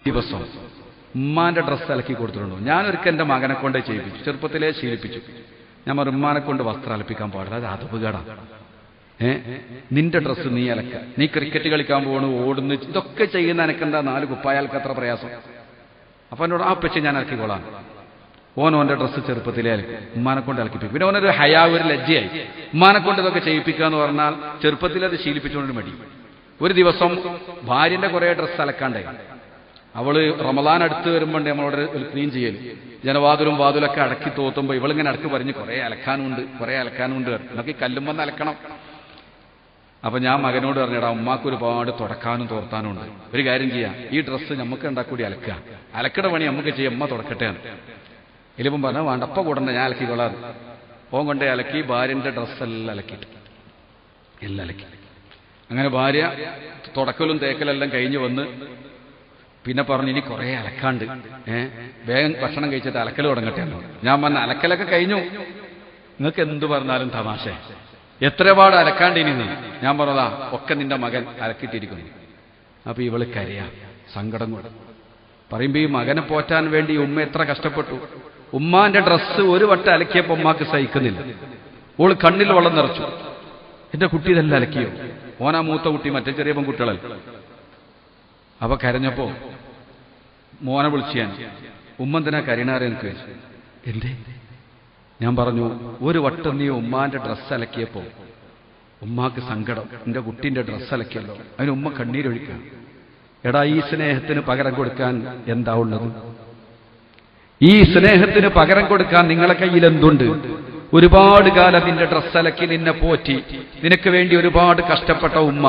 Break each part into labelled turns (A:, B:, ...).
A: ദിവസം ഉമ്മാന്റെ ഡ്രസ്സ് അലക്കി കൊടുത്തിട്ടുണ്ടോ? ഞാനൊരിക്കൽ എൻ്റെ മകനെ കൊണ്ട് ചെയ്യിപ്പിച്ചു, ചെറുപ്പത്തിലേ ശീലിപ്പിച്ചു. ഞാൻ ഉമ്മാനെ കൊണ്ട് വസ്ത്രം അലപ്പിക്കാൻ പാടില്ല, അത് അതുപകടമാണ്. നിന്റെ ഡ്രസ്സ് നീ അലക്ക, നീ ക്രിക്കറ്റ് കളിക്കാൻ പോകണു, ഓടുന്നു, ഇതൊക്കെ ചെയ്യുന്ന എനക്കെന്താ 4 കുപ്പായാൽക്ക് അത്ര പ്രയാസം. അപ്പൊ എന്നോട് ആ പക്ഷെ ഞാൻ അലക്കിക്കോളാം. ഓൻ്റെ ഡ്രസ്സ് ചെറുപ്പത്തിലേ അലക്കും, ഉമ്മാനെ കൊണ്ട് അലക്കിപ്പിക്കും. പിന്നെ ഓനൊരു ഒരു ലജ്ജയായി. ഉമ്മാനെ കൊണ്ട് ഇതൊക്കെ ചെയ്യിപ്പിക്കുക എന്ന് പറഞ്ഞാൽ ചെറുപ്പത്തിൽ അത് ശീലിപ്പിച്ചുകൊണ്ട് മടി. ഒരു ദിവസം ഭാര്യന്റെ കുറെ ഡ്രസ്സ് അലക്കാണ്ടേ, അവള് റമദാൻ അടുത്ത് വരുമ്പോണ്ട് നമ്മളോട് ക്ലീൻ ചെയ്യല്, ജനവാതിലും വാതിലൊക്കെ അടക്കി തോത്തുമ്പോ ഇവളിങ്ങനെ അടക്ക് പറഞ്ഞ് കുറെ അലക്കാനുണ്ട് എന്നൊക്കെ കല്ലുമ്പന്ന് അലക്കണം. അപ്പൊ ഞാൻ മകനോട് പറഞ്ഞടാ, ഉമ്മാക്ക് ഒരുപാട് തുടക്കാനും തോർത്താനും ഉണ്ട്, ഒരു കാര്യം ചെയ്യാം, ഈ ഡ്രസ്സ് നമുക്ക് ഉണ്ടാക്കൂടി അലക്കുക, അലക്കട പണി നമുക്ക് ചെയ്യാം, ഉമ്മ തുടക്കട്ടെ എന്ന്. എലിപ്പം പറഞ്ഞാൽ വേണ്ടപ്പ കൂടണ്ട, ഞാൻ അലക്കിക്കൊള്ളാറ്. ഓൻ കൊണ്ടേ അലക്കി ഭാര്യന്റെ ഡ്രസ്സെല്ലാം അലക്കിയിട്ട് എല്ലാം അലക്കി. അങ്ങനെ ഭാര്യ തുടക്കലും തേക്കലെല്ലാം കഴിഞ്ഞ് വന്ന് പിന്നെ പറഞ്ഞു, ഇനി കുറെ അലക്കാണ്ട്, വേഗം ഭക്ഷണം കഴിച്ചിട്ട് അലക്കൽ തുടങ്ങട്ടെ എന്ന്. ഞാൻ പറഞ്ഞ അലക്കലൊക്കെ കഴിഞ്ഞു, നിങ്ങൾക്ക് എന്തു പറഞ്ഞാലും തമാശ, എത്രപാട് അലക്കാണ്ട് ഇനി നിന്ന്. ഞാൻ പറഞ്ഞതാ ഒക്കെ നിന്റെ മകൻ അലക്കിയിട്ടിരിക്കുന്നു. അപ്പൊ ഇവള് കരയാ, സങ്കടം കൂടെ പറയുമ്പോ ഈ മകനെ പോറ്റാൻ വേണ്ടി ഉമ്മ എത്ര കഷ്ടപ്പെട്ടു. ഉമ്മാന്റെ ഡ്രസ്സ് ഒരു വട്ടം അലക്കിയപ്പോ ഉമ്മാക്ക് സഹിക്കുന്നില്ല. ഓള് കണ്ണിൽ വെള്ളം നിറച്ചു. എന്റെ കുട്ടി ഇതെല്ലാം അലക്കിയോ? ഓനാ മൂത്ത കുട്ടി, മറ്റേ ചെറിയ പെൺകുട്ടികളല്ല. അപ്പൊ കരഞ്ഞപ്പോ മോനെ വിളിച്ചു ഞാൻ, ഉമ്മന്തിനാ കരീണാറെ എനിക്ക് വെച്ചു. എന്തേ? ഞാൻ പറഞ്ഞു, ഒരു വട്ടം നീ ഉമ്മാന്റെ ഡ്രസ്സ് അലക്കിയപ്പോ ഉമ്മാക്ക് സങ്കടം, എന്റെ കുട്ടീന്റെ ഡ്രസ്സ് അലക്കിയല്ലോ, അതിന് ഉമ്മ കണ്ണീരൊഴിക്കുക. എടാ, ഈ സ്നേഹത്തിന് പകരം കൊടുക്കാൻ എന്താ ഉള്ളത്? ഈ സ്നേഹത്തിന് പകരം കൊടുക്കാൻ നിങ്ങളെ കയ്യിൽ എന്തുണ്ട്? ഒരുപാട് കാലം നിന്റെ ഡ്രസ്സ് അലക്കി നിന്നെ പോറ്റി നിനക്ക് വേണ്ടി ഒരുപാട് കഷ്ടപ്പെട്ട ഉമ്മ,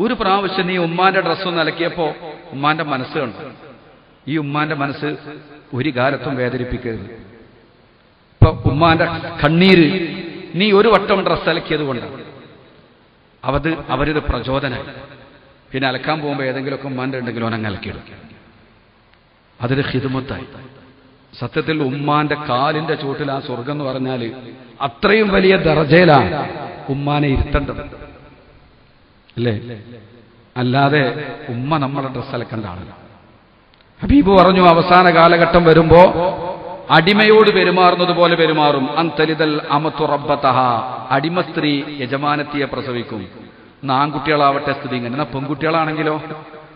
A: ഒരു പ്രാവശ്യം നീ ഉമ്മാന്റെ ഡ്രസ്സൊന്ന് അലക്കിയപ്പോ ഉമ്മാന്റെ മനസ്സ് കണ്ടു. ഈ ഉമ്മാന്റെ മനസ്സ് ഒരു കാലത്തും വേദനിപ്പിക്കരുത്. ഇപ്പൊ ഉമ്മാന്റെ കണ്ണീര് നീ ഒരു വട്ടം ഡ്രസ്സ് അലക്കിയത് കൊണ്ടാണ്. അവരൊരു പ്രചോദനം. പിന്നെ അലക്കാൻ പോകുമ്പോൾ ഏതെങ്കിലുമൊക്കെ ഉമ്മാന്റെ ഉണ്ടെങ്കിലും അവനങ്ങ് അലക്കിയിടും. അതൊരു ഖിദ്മത്തായി. സത്യത്തിൽ ഉമ്മാന്റെ കാലിന്റെ ചുവട്ടിൽ ആ സ്വർഗം എന്ന് പറഞ്ഞാൽ അത്രയും വലിയ ദർജയിലാണ് ഉമ്മാനെ ഇരുത്തേണ്ടത്, അല്ലേ? അല്ലാതെ ഉമ്മ നമ്മളെ ഡ്രസ്സ് അലക്കേണ്ട ആളല്ല. ഹബീബ് പറഞ്ഞു, അവസാന കാലഘട്ടം വരുമ്പോ അടിമയോട് പെരുമാറുന്നത് പോലെ പെരുമാറും. അന്തലിതൽ അമത്തു റബ്ബതഹ, അടിമ സ്ത്രീ യജമാനത്തിയെ പ്രസവിക്കും. ആൺകുട്ടികളാവട്ടെ സ്ഥിതി ഇങ്ങനെ. എന്നാൽ പെൺകുട്ടികളാണെങ്കിലോ,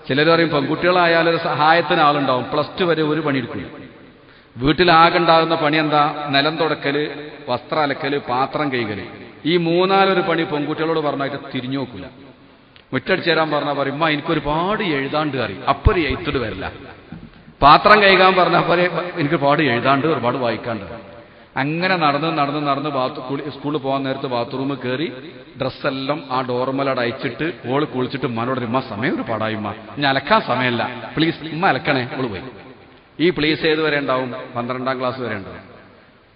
A: ചിലർ പറയും പെൺകുട്ടികളായാലും ഒരു സഹായത്തിന് ആളുണ്ടാവും, +2 വരെ ഒരു പണിയെടുക്കില്ല. വീട്ടിലാകെണ്ടാകുന്ന പണി എന്താ? നിലം തുടക്കല്, വസ്ത്രം അലക്കല്, പാത്രം കഴുകല്. ഈ 3-4 പണി പെൺകുട്ടികളോട് പറഞ്ഞായിട്ട് തിരിഞ്ഞു നോക്കില്ല. മുറ്റടിച്ചു തരാൻ പറഞ്ഞാൽ പറയും, ഉമ്മ എനിക്കൊരുപാട് എഴുതാണ്ട് കറി, അപ്പൊരു എഴുത്തിട്ട് വരില്ല. പാത്രം കഴുകാൻ പറഞ്ഞാൽ പറയും, എനിക്ക് ഒരുപാട് എഴുതാണ്ട്, ഒരുപാട് വായിക്കാണ്ട്. അങ്ങനെ നടന്ന് സ്കൂളിൽ പോകാൻ നേരത്ത് ബാത്റൂമിൽ കയറി ഡ്രസ്സെല്ലാം ആ ഡോർമലട് അയച്ചിട്ട് ഓള് കുളിച്ചിട്ട് ഉമ്മാനോട്, ഉമ്മ സമയം ഒരുപാടായി, ഉമ്മ ഞാൻ അലക്കാൻ സമയമല്ല, പ്ലീസ് ഉമ്മ അലക്കണേ. ഓള് പോയി. ഈ പ്ലീസ് ഏതുവരെ ഉണ്ടാവും? 12ാം ക്ലാസ് വരെ ഉണ്ടാവും.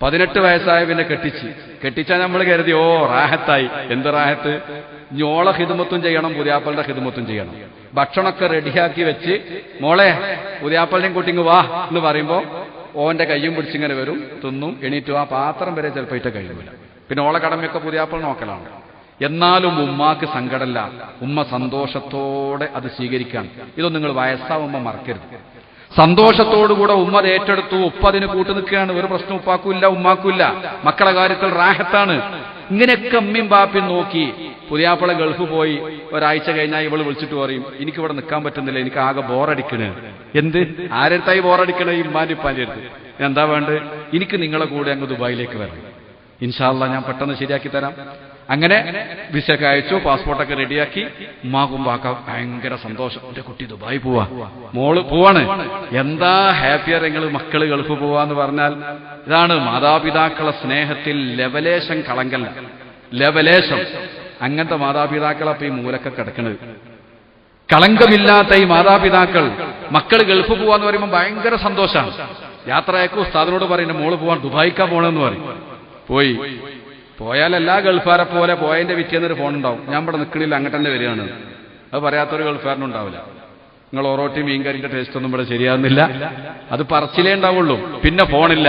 A: 18 വയസ്സായ പിന്നെ കെട്ടിച്ചാൽ നമ്മൾ കരുതി, ഓ റാഹത്തായി. എന്ത് റാഹത്ത്? ഞോളെ ഹിദ്മത്തും ചെയ്യണം, പുതിയാപ്പളുടെ ഹിദ്മത്തും ചെയ്യണം. ഭക്ഷണമൊക്കെ റെഡിയാക്കി വെച്ച്, മോളെ പുതിയാപ്പളുടെയും കുട്ടിങ്ങ് വാ എന്ന് പറയുമ്പോ ഓന്റെ കയ്യും പിടിച്ചിങ്ങനെ വരും, തിന്നും, എണീറ്റു. ആ പാത്രം വരെ ചിലപ്പോൾ ഇട്ട് കഴിയൂല. പിന്നെ ഓളെ കടമയൊക്കെ പുതിയാപ്പൾ നോക്കലാണ്. എന്നാലും ഉമ്മാക്ക് സങ്കടമല്ല, ഉമ്മ സന്തോഷത്തോടെ അത് സ്വീകരിക്കാൻ. ഇതൊന്നും നിങ്ങൾ വയസ്സാവുമ്പോ മറക്കരുത്. സന്തോഷത്തോടുകൂടെ ഉമ്മ ഏറ്റെടുത്തു. ഉപ്പ അതിന് കൂട്ടു നിൽക്കുകയാണ്. ഒരു പ്രശ്നം ഉപ്പാക്കൂല്ല, ഉമ്മാക്കൂല്ല. മക്കളെ കാര്യത്തിൽ റാഹത്താണ്. ഇങ്ങനെയൊക്കെ അമ്മയും ബാപ്പയും നോക്കി. പുതിയാപ്പള ഗൾഫ് പോയി ഒരാഴ്ച കഴിഞ്ഞാൽ ഇവള് വിളിച്ചിട്ട് പറയും, എനിക്കിവിടെ നിൽക്കാൻ പറ്റുന്നില്ല, എനിക്ക് ആകെ ബോറടിക്കണ്. എന്ത്? ആരെടുത്തായി ബോറടിക്കണേ? ഇമ്മാന്റെ ഇപ്പാന്റെ അടുത്ത്. എന്താ വേണ്ടത്? എനിക്ക് നിങ്ങളെ കൂടെ അങ്ങ് ദുബായിലേക്ക് വരണം, ഇൻഷാ അല്ലാഹ് ഞാൻ പെട്ടെന്ന് ശരിയാക്കി തരാം. അങ്ങനെ വിസയൊക്കെ അയച്ചു, പാസ്പോർട്ടൊക്കെ റെഡിയാക്കി. ഉമ്മാക്കുമ്പാക്ക ഭയങ്കര സന്തോഷം, എന്റെ കുട്ടി ദുബായി പോവാ, മോള് പോവാണ്. എന്താ ഹാപ്പിയർ നിങ്ങൾ മക്കള് ഗൾഫ് പോവാന്ന് പറഞ്ഞാൽ. ഇതാണ് മാതാപിതാക്കളെ സ്നേഹത്തിൽ ലെവലേശം കളങ്കല്ല, ലെവലേശം. അങ്ങനത്തെ മാതാപിതാക്കളപ്പൊ ഈ മൂലക്കെ കിടക്കണത്. കളങ്കമില്ലാത്ത ഈ മാതാപിതാക്കൾ മക്കൾ ഗൾഫ് പോവാന്ന് പറയുമ്പോൾ ഭയങ്കര സന്തോഷമാണ്. യാത്രയക്കും ഉസ്താദിനോട് പറയുന്നത്, മോള് പോവാൻ ദുബായിക്കാ പോണെന്ന് പറയും. പോയാൽ എല്ലാ ഗൾഫാരെ പോലെ പോയതിന്റെ പിറ്റേന്നൊരു ഫോൺ ഉണ്ടാവും, ഞാൻ ഇവിടെ നിൽക്കണില്ല, അങ്ങോട്ട് തന്നെ വരികയാണ്. അത് പറയാത്തൊരു ഗൾഫാരനുണ്ടാവില്ല. നിങ്ങൾ ഒറോട്ടി മീൻകറിന്റെ ടേസ്റ്റ് ഒന്നും ഇവിടെ ശരിയാകുന്നില്ല, അത് പറച്ചിലേ ഉണ്ടാവുള്ളൂ. പിന്നെ ഫോണില്ല.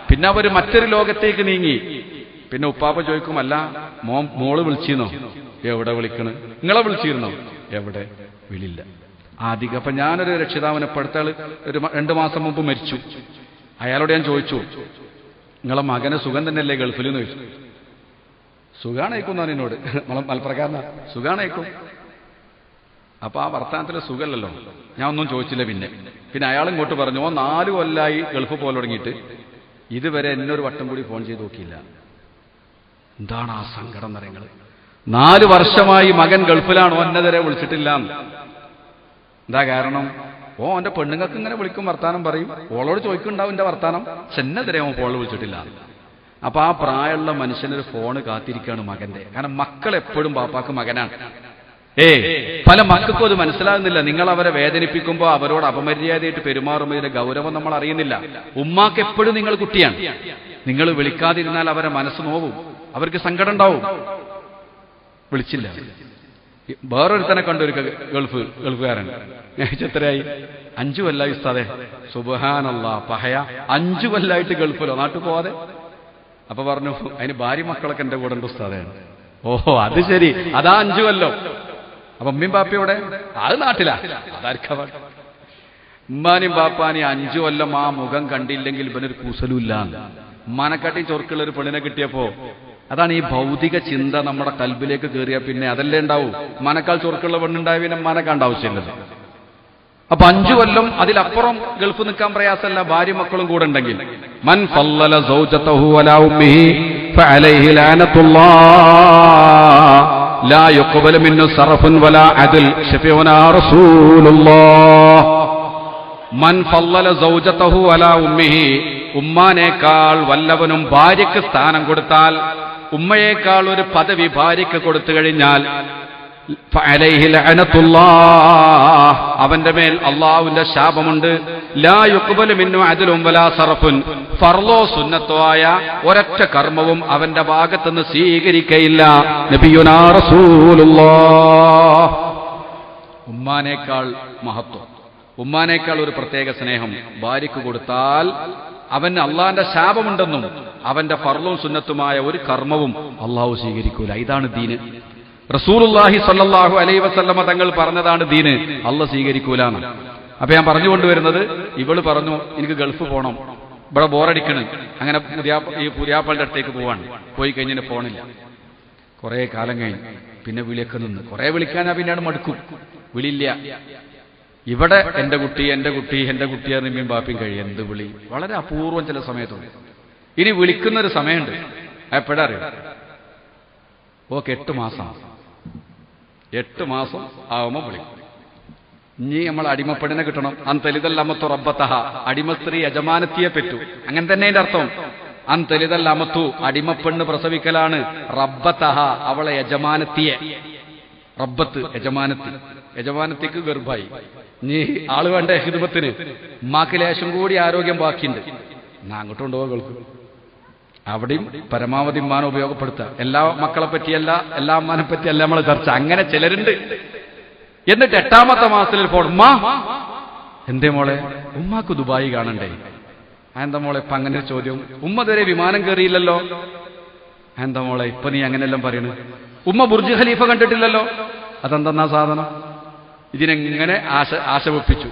A: പിന്നെ അവർ മറ്റൊരു ലോകത്തേക്ക് നീങ്ങി. പിന്നെ ഉപ്പാപ്പ ചോദിക്കും, അല്ല മോള് വിളിച്ചിരുന്നോ? എവിടെ വിളിക്കണ്? നിങ്ങളെ വിളിച്ചിരുന്നോ? എവിടെ? വിളില്ല. അധികം. അപ്പൊ ഞാനൊരു രക്ഷിതാവിനെ ഇപ്പോഴത്തെ ഒരു 2 മാസം മുമ്പ് മരിച്ചു. അയാളോട് ഞാൻ ചോദിച്ചു, നിങ്ങളെ മകന് സുഖം തന്നെയല്ലേ ഗൾഫിൽ എന്ന് ചോദിച്ചു. സുഖാണേക്കും എന്നോട്, മലപ്രകാരന സുഖാണേക്കും. അപ്പൊ ആ വർത്താനത്തിൽ സുഖമല്ലല്ലോ. ഞാൻ ഒന്നും ചോദിച്ചില്ല. പിന്നെ അയാൾ ഇങ്ങോട്ട് പറഞ്ഞു, 4 കൊല്ലായി ഗൾഫ് പോലെ തുടങ്ങിയിട്ട് ഇതുവരെ എന്നൊരു വട്ടം കൂടി ഫോൺ ചെയ്ത് നോക്കിയില്ല. എന്താണ് ആ സങ്കടം എന്നറിയങ്ങള്? 4 വർഷമായി മകൻ ഗൾഫിലാണ്, ഒന്നതരെ വിളിച്ചിട്ടില്ല. എന്താ കാരണം? ഓന്റെ പെണ്ണുങ്ങൾക്ക് ഇങ്ങനെ വിളിക്കും, വർത്താനം പറയും, ഓളോട് ചോദിക്കുന്നുണ്ടാവും എന്റെ വർത്താനം, ചെന്നതരെ ഓൻ ഫോണിൽ വിളിച്ചിട്ടില്ല. അപ്പൊ ആ പ്രായമുള്ള മനുഷ്യനൊരു ഫോണ് കാത്തിരിക്കുകയാണ് മകന്റെ. കാരണം മക്കൾ എപ്പോഴും ബാപ്പാക്ക് മകനാണ്. പല മക്കൾക്കും അത് മനസ്സിലാകുന്നില്ല. നിങ്ങൾ അവരെ വേദനിപ്പിക്കുമ്പോൾ അവരോട് അപമര്യാദയായിട്ട് പെരുമാറുമ്പോൾ ഇതിന്റെ ഗൗരവം നമ്മൾ അറിയുന്നില്ല. ഉമ്മാക്ക് എപ്പോഴും നിങ്ങൾ കുട്ടിയാണ്. നിങ്ങൾ വിളിക്കാതിരുന്നാൽ അവരെ മനസ്സ് നോവും, അവർക്ക് സങ്കടം ഉണ്ടാവും. വിളിച്ചില്ല. വേറൊരുത്തനെ കണ്ടു, ഒരു ഗൾഫുകാരൻ. എത്രയായി? 5 കൊല്ലായി ഉസ്താദേ. സുബ്ഹാനല്ലാഹ്, പഹയ 5 കൊല്ലായിട്ട് ഗൾഫിലോ, നാട്ടിൽ പോവാതെ. അപ്പൊ പറഞ്ഞു, അതിന് ഭാര്യ മക്കളൊക്കെ എന്റെ കൂടെ ഉണ്ട് ഉസ്താദേ. ഓഹോ, അത് ശരി, അതാ 5 കൊല്ലം. അപ്പൊ ഉമ്മയും ബാപ്പയുടെ അത് നാട്ടിലാ. അതാർക്കാ? ഉമ്മാനും ബാപ്പാനും 5 കൊല്ലം ആ മുഖം കണ്ടില്ലെങ്കിൽ ഇവനൊരു കൂസലുമില്ല. ഉമ്മാനെക്കാട്ടി ചൊറുക്കുള്ള ഒരു പെണ്ണിനെ കിട്ടിയപ്പോ, അതാണ് ഈ ഭൗതിക ചിന്ത നമ്മുടെ കൽബിലേക്ക് കയറിയ പിന്നെ അതല്ലേ ഉണ്ടാവും. ഉമ്മാനേക്കാൾ ചൊറുക്കുള്ള പെണ്ണുണ്ടായ പിന്നെ ഉമ്മാനേക്കാൾ ആവശ്യമില്ലത്. അപ്പൊ 5 കൊല്ലം അതിലപ്പുറം ഗൾഫ് നിൽക്കാൻ പ്രയാസമല്ല, ഭാര്യ മക്കളും കൂടെ ഉണ്ടെങ്കിൽ. മൻ ഫല്ലല സൗജതഹു അലാ ഉമ്മിഹി ഫഅലൈഹി ലഅനത്തുല്ലാഹ് ലാ യുഖ്ബലു മിൻഹു സർഫുൻ വലാ അദ്ൽ ശഫീഉനാ റസൂലുള്ളാഹ്. മൻ ഫല്ലല സൗജതഹു അലാ ഉമ്മിഹി, ഉമ്മാനേക്കാൾ വല്ലവനും ഭാര്യയ്ക്ക് സ്ഥാനം കൊടുത്താൽ, ഉമ്മയേക്കാൾ ഒരു പദവി ഭാര്യയ്ക്ക് കൊടുത്തു കഴിഞ്ഞാൽ, ഫഅലൈഹി ലഅനത്തുല്ലാഹ്, അവന്റെ മേൽ അല്ലാഹുവിന്റെ ശാപമുണ്ട്. ലാ യുഖ്ബലു മിൻഹു അദ്ലുൻ വലാ സർഫുൻ, ഫർളോ സുന്നത്തോ ആയ ഒരൊറ്റ കർമ്മവും അവന്റെ ഭാഗത്തുനിന്ന് സ്വീകരിക്കയില്ല. നബിയുനാ റസൂലുള്ളാഹ്. ഉമ്മാനേക്കാൾ മഹത്വം, ഉമ്മാനേക്കാൾ ഒരു പ്രത്യേക സ്നേഹം ഭാര്യയ്ക്ക് കൊടുത്താൽ അവന് അള്ളാന്റെ ശാപമുണ്ടെന്നും അവന്റെ ഫർളും സുന്നത്തുമായ ഒരു കർമ്മവും അള്ളാഹു സ്വീകരിക്കൂല. ഇതാണ് ദീന്. റസൂലുള്ളാഹി സ്വല്ലല്ലാഹു അലൈഹി വസല്ലമ തങ്ങൾ പറഞ്ഞതാണ് ദീന്, അള്ളാഹ് സ്വീകരിക്കൂലാണ്. അപ്പൊ ഞാൻ പറഞ്ഞുകൊണ്ടുവരുന്നത്, ഇവള് പറഞ്ഞു എനിക്ക് ഗൾഫ് പോകണം, ഇവിടെ ബോറടിക്കണം. അങ്ങനെ ഈ പുതിയാപ്പളുടെ അടുത്തേക്ക് പോവാണ്. പോയി കഴിഞ്ഞിട്ട് പോണില്ല. കുറെ കാലം കഴിഞ്ഞ് പിന്നെ വിളിയൊക്കെ നിന്ന്, കുറെ വിളിക്കാനാ പിന്നീട് മടുക്കും, വിളിയില്ല. ഇവിടെ എന്റെ കുട്ടി എന്റെ കുട്ടി എന്റെ കുട്ടിയാർമ്മയും ബാപ്പിയും കഴിയും. എന്ത് വിളി, വളരെ അപൂർവം ചില സമയത്തുണ്ട്. ഇനി വിളിക്കുന്നൊരു സമയമുണ്ട്, എപ്പോഴാ അറിയാം? ഓക്കെ 8 മാസം 8 മാസം ആവുമ്പോൾ വിളിക്കും. ഇനി നമ്മൾ അടിമപ്പെടിനെ കിട്ടണം. അന്തലിതൽ അമത്തു റബ്ബത്തഹ, അടിമ സ്ത്രീ യജമാനത്തിയെ പറ്റൂ. അങ്ങനെ തന്നെ അതിന്റെ അർത്ഥം. അന്തലിതൽ അമത്തു, അടിമപ്പെണ്ണ് പ്രസവിക്കലാണ്. റബ്ബത്തഹ, അവളെ യജമാനത്തിയെ. റബ്ബത്ത് യജമാനത്തി, യജമാനത്തിക്ക് ഗർഭായി. നീ ആള് വേണ്ട ഹിദ്മത്തിന്. ഉമ്മാക്ക് ലേശം കൂടി ആരോഗ്യം ബാക്കിയുണ്ട്, ഞാൻ അങ്ങോട്ട് കൊണ്ടുപോകാൻ ഗൾഫ്. അവിടെയും പരമാവധി ഉമ്മാനെ ഉപയോഗപ്പെടുത്തുക. എല്ലാ മക്കളെ പറ്റിയല്ല, എല്ലാ അമ്മാനെ പറ്റിയല്ല നമ്മളെ ചർച്ച. അങ്ങനെ ചിലരുണ്ട്. എന്നിട്ട് 8ാമത്തെ മാസത്തിൽ ഇപ്പോൾ ഉമ്മ, എന്തേ മോളെ, ഉമ്മാക്ക് ദുബായി കാണണ്ടേ? എന്താ മോളെ ഇപ്പൊ അങ്ങനെ ഒരു ചോദ്യം? ഉമ്മ ഇതുവരെ വിമാനം കയറിയില്ലല്ലോ. എന്താ മോളെ ഇപ്പൊ നീ അങ്ങനെയെല്ലാം പറയണു? ഉമ്മ ബുർജ് ഖലീഫ കണ്ടിട്ടില്ലല്ലോ. അതെന്തെന്നാ സാധനം? ഇതിനെങ്ങനെ ആശ വെപ്പിച്ചു.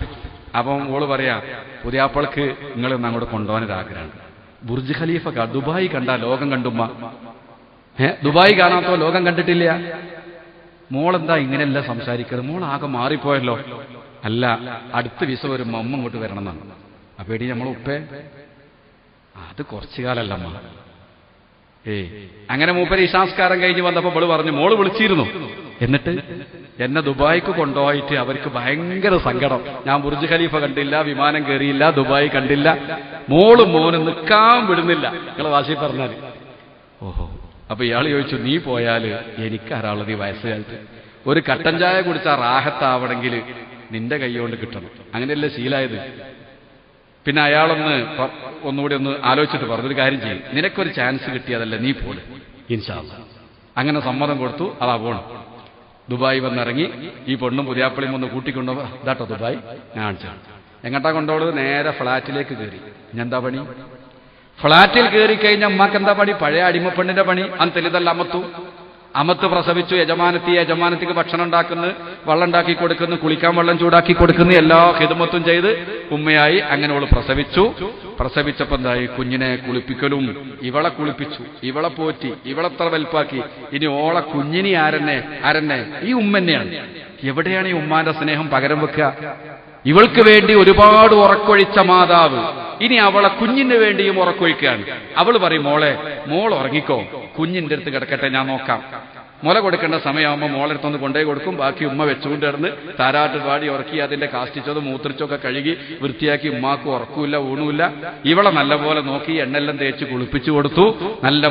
A: അപ്പം ഓള് പറയാ, പുതിയാപ്പൾക്ക് നിങ്ങളൊന്നും അങ്ങോട്ട് കൊണ്ടുപോകാനൊരാഗ്രഹമാണ്. ബുർജ് ഖലീഫ ദുബായി കണ്ടാ ലോകം കണ്ടുമ്മ. ദുബായി കാണാത്തോ ലോകം കണ്ടിട്ടില്ല. മോളെന്താ ഇങ്ങനെയല്ല സംസാരിക്കുന്നത്? മോളാകെ മാറിപ്പോയല്ലോ. അല്ല, അടുത്ത വിസ വരുമ്പോ അമ്മ ഇങ്ങോട്ട് വരണം എന്നാണ്. അപ്പൊ എടി നമ്മളെ ഉപ്പേ, അത് കുറച്ചു കാലല്ലമ്മ. അങ്ങനെ മൂപ്പര് ഇശാസ്കാരം കഴിഞ്ഞ് വന്നപ്പോ ഇവള് പറഞ്ഞു, മോള് വിളിച്ചിരുന്നു. എന്നിട്ട് എന്നെ ദുബായിക്ക് കൊണ്ടുപോയിട്ട് അവർക്ക് ഭയങ്കര സങ്കടം. ഞാൻ ബുർജ് ഖലീഫ കണ്ടില്ല, വിമാനം കയറിയില്ല, ദുബായി കണ്ടില്ല, മോളും മോനും നിൽക്കാൻ വിടുന്നില്ല. നിങ്ങളെ വാശി പറഞ്ഞാല്. ഓഹോ. അപ്പൊ ഇയാൾ ചോദിച്ചു, നീ പോയാല് എനിക്കാരാളുള്ളത് ഈ വയസ്സുകാലത്ത്? ഒരു കട്ടൻ ചായ കുടിച്ചാൽ റാഹത്താവണമെങ്കിൽ നിന്റെ കൈകൊണ്ട് കിട്ടണം. അങ്ങനെയല്ലേ ശീലായത്. പിന്നെ അയാളൊന്ന് ഒന്നുകൂടി ഒന്ന് ആലോചിച്ചിട്ട് പറഞ്ഞു, ഒരു കാര്യം ചെയ്യും, നിനക്കൊരു ചാൻസ് കിട്ടിയതല്ലേ, നീ പോലെ ഇൻഷാ അല്ലാഹ്. അങ്ങനെ സമ്മതം കൊടുത്ു. അതാ പോണം. ദുബായി വന്നിറങ്ങി. ഈ പെണ്ണും പുതിയാപ്പളിയും ഒന്ന് കൂട്ടിക്കൊണ്ടുപോ. ഇതാട്ടോ ദുബായ്, ഞാൻ കാണിച്ചാണ്. എങ്ങോട്ടാ കൊണ്ടോളത്? നേരെ ഫ്ളാറ്റിലേക്ക് കയറി. എന്താ പണി? ഫ്ളാറ്റിൽ കയറി കഴിഞ്ഞ അമ്മക്ക് എന്താ പണി? പഴയ അടിമപ്പെണ്ണിന്റെ പണി. അന്തലിതല്ല അമത്തു, അമത്ത് പ്രസവിച്ചു, യജമാനത്തിക്ക് ഭക്ഷണം ഉണ്ടാക്കുന്നു, വെള്ളം ഉണ്ടാക്കി കൊടുക്കുന്നു, കുളിക്കാൻ വെള്ളം ചൂടാക്കി കൊടുക്കുന്നു, എല്ലാ ഖിദ്മത്തും ചെയ്ത് ഉമ്മയായി. അങ്ങനെ അവള് പ്രസവിച്ചപ്പോ എന്തായി? കുഞ്ഞിനെ കുളിപ്പിക്കലും, ഇവളെ കുളിപ്പിച്ചു, ഇവളെ പോറ്റി, ഇവളെത്ര വലുപ്പാക്കി. ഇനി ഓളെ കുഞ്ഞിനി ആരെന്നെ? ഈ ഉമ്മന്നെയാണ്. എവിടെയാണ് ഈ ഉമ്മാന്റെ സ്നേഹം പകരം വെക്കുക? ഇവൾക്ക് വേണ്ടി ഒരുപാട് ഉറക്കൊഴിച്ച മാതാവ് ഇനി അവളെ കുഞ്ഞിന് വേണ്ടിയും ഉറക്കൊഴിക്കുകയാണ്. അവൾ പറയും, മോൾ ഉറങ്ങിക്കോ, കുഞ്ഞിന്റെ അടുത്ത് കിടക്കട്ടെ, ഞാൻ നോക്കാം. മുല കൊടുക്കേണ്ട സമയമാകുമ്പോൾ മോളെടുത്തൊന്ന് കൊണ്ടുപോയി കൊടുക്കും. ബാക്കി ഉമ്മ വെച്ചുകൊണ്ട് കിടന്ന് താരാട്ട് പാടി ഉറക്കി അതിന്റെ കാഷ്ടിച്ചതോ മൂത്രിച്ചൊക്കെ കഴുകി വൃത്തിയാക്കി. ഉമ്മാക്ക് ഉറക്കൂല്ല, ഊണുമില്ല. ഇവളെ നല്ലപോലെ നോക്കി എണ്ണെല്ലാം തേച്ച് കുളിപ്പിച്ചു കൊടുത്തു. നല്ല